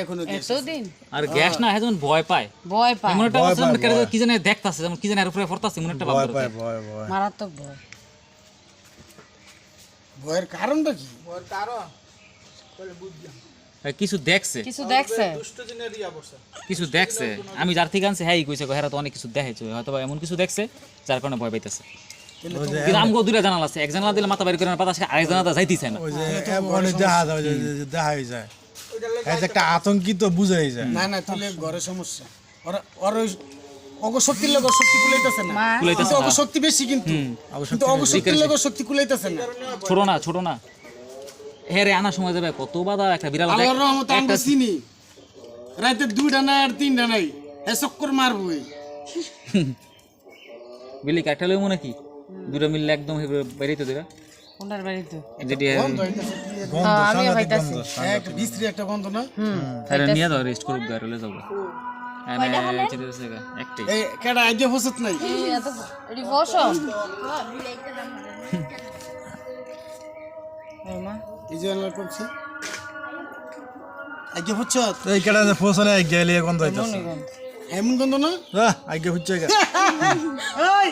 এখনো এতদিন আর গ্যাস না হয় যেমন ভয় পায় এমন একটা অবস্থা যেমন কি জানে দেখতাছে যেমন কি জানে এর উপরে পড়তাছে এমন একটা ভাব ভয় ধরে। পায় ভয় ভয় মারাত্মক ভয়। ভয়ের কারণটা কি? কিছু দেখছে কিছু দেখছে আমি যার থেকে আনছি হ্যাঁ কইছে হেরা তো অনেক কিছু দেখাইছে হয়তো বা এমন কিছু দেখছে যার কারণে ভয় পাইতেছে। কিন্তু আমগো দুইটা জানালা আছে, এক জানালা দিলে মাথা বাইর করে না পাতা আরেক জানালা যাইতেছে না। ওই যে অনেক দেখা যায় দেখা হয়ে যায় এই যে একটা আতঙ্কিত বুঝাই যায় না না তাহলে ঘরে সমস্যা। ওরা ওর অগ শক্তির লোক শক্তি কুলাইতেছে না, কুলাইতেছে অগ শক্তি বেশি কিন্তু অগ শক্তির লোক শক্তি কুলাইতেছে না। ছোট না হেরে আনার সময় যাবে কত বাধা একটা বিড়াল আল্লাহর রহমতে আমরা চিনি রাতে 2টা না আর 3টা নাই এ চক্কর মারবই। বিলি কাটালে মনে কি দুটো মিললে একদম বেরিয়ে তো দেবে কোনটার বাড়িতে যেটি বন্ধ হইতাছে আমি হইতাছি একটা বিশ্রী একটা বন্ধ না। আরে নিয়ে দাও রেস্ট করুক গাড়লে যাবো একটাই এই কেডা আইডিয়া বসত নাই এই এত রিভোশন ওমা এই যে আল্লাহ করছে আইডিয়া হচ্ছে এই কেডা যে ফোসনে গেলে গন্ধ হইতাছে এমন গন্ধ না আগে হচ্ছে এই